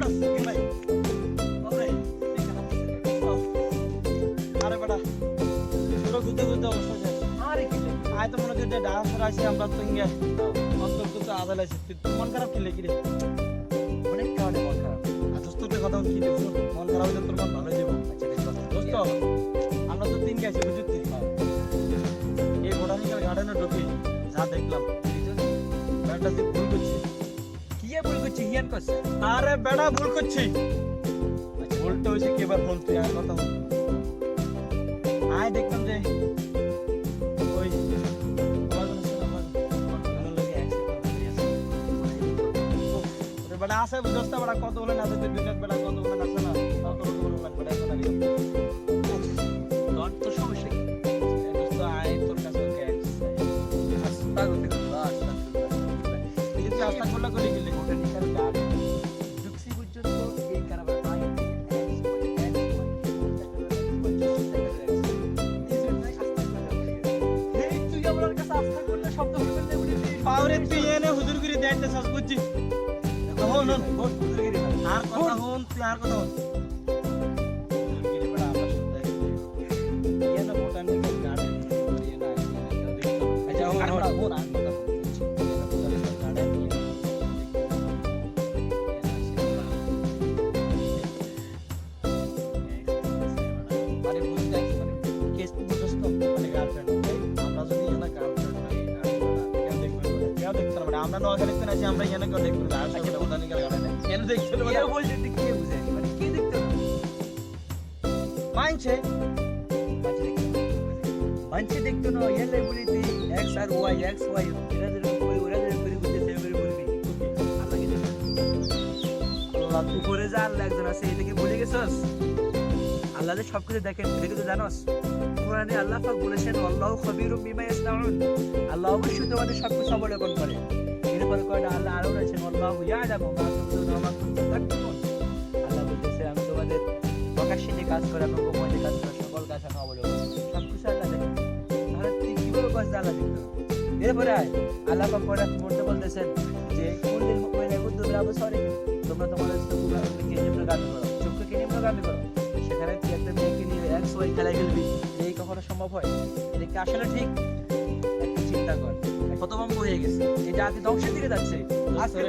ভাই ওরে আরে বেটা পুরো গুতে গুতে অবস্থা যায় আরে কি আয় তো মনে হচ্ছে যে ডান্স রাইছি আমরা তো ইঙ্গে অন্তর তো আদা লাইছি তুই মন খারাপ কি লেগি রে অনেক কারণে মন খারাপ। দোস্তদের কথা কি দেখছো মন খারাপ হইলে তোর মন ভালো হয়ে যাবো আচ্ছা বেশ কথা দোস্ত আমরা তো তিন গেছি বুঝলি এই বোটানিক্যাল গার্ডেনে ঢুকি যা দেখলাম বেটা তুই ভুল করছিস কি এ ভুল করছি হিয়ান করছে আরে বেটা ভুল করছি ভুলটা হয়েছে কেবার ফোন তুই আর কথা বল আয় দেখলাম যে ওই বেটা আছে বুঝতে বেটা কত বলে না তুই দুই বেটা কত বলে না না তাও তো বলে বেটা এখন আগে তোর তো সমস্যা কি দোস্ত আয় তোর কাছে ওকে আস্তাগফিরুল্লাহ তুই যদি আস্থা করলা করে গেলে বোটানিক্যাল গার্ডেন ঢুকছি পর্যন্ত এই কারবার নাই তুই আমার কাছে আস্থা করলে শব্দ হইবে না বলে পাওরে তুই এনে হুজুরগিরি দেখতে সস বুঝছি হন হন বহুত বুজুর্গিরি হয় আর কথা হন তুই আর কথা হন হুজুরগিরি বড় আমরা শুনতে ইয়ে না বোটানিক্যাল গার্ডেন ইয়ে না আচ্ছা হন হন হন আর কথা আরে বুঝতে যাচ্ছি মানে কেস তো বুঝছ তো মানে গার্লফ্রেন্ড আমরা যদি এনা গার্লফ্রেন্ড নাই কেউ দেখবে কেউ দেখতে না আমরা নগর দেখতে না যে আমরা এনা কেউ দেখবে না আচ্ছা বোটানিক্যাল গার্ডেনে কেন দেখতে না কে বলতে তুই কে বুঝাই মানে কে দেখতে না মানছে মানছে দেখতো না এলে বলি তুই এক্স আর ওয়াই এক্স ওয়াই এরাদের উপরে ওরাদের উপরে বুঝতে সেভাবে বলবি আল্লাহকে দেখে আল্লাহ উপরে যা আল্লাহ একজন আছে এটাকে ভুলে গেছস আল্লাহ যে সবকিছু দেখেন এটা কি তুই জানোস কোরআনে আল্লাহ পাক বলেছেন আল্লাহু খাবীরুম বিমা ইয়াসনাউন আল্লাহ অবশ্যই তোমাদের সবকিছু অবলোকন করে এরপরে কয়টা আল্লাহ আরো রয়েছেন আল্লাহু ইয়ালামু মা তুবদুনা ওয়া মা কুনতুম তাকতুমুন আল্লাহ বলতেছে আমি তোমাদের প্রকাশ্যে যে কাজ করে এবং গোপনে কাজ করে সকল কাজ আমি অবলোকন করি সবকিছু আল্লাহ দেখেন তাহলে তুই কিভাবে কাজ আল্লাহ দেখতে এরপরে আল্লাহ পাক পড়তে বলতেছেন যে কুল্লিল মুমিনিনা ইয়াগুদ্দু মিন আবসারিহিম তোমরা তোমাদের চোখকে নিম্নগামী করো চোখকে নিম্নগামী করো সেখানে তুই একটা মেয়েকে নিয়ে এক্স ওয়াই খেলায় খেলবি এই কখনো সম্ভব হয় এটা কি আসলে ঠিক একটু চিন্তা কর কত বঙ্গ হয়ে গেছে এই জাতি ধ্বংসের দিকে যাচ্ছে আজকে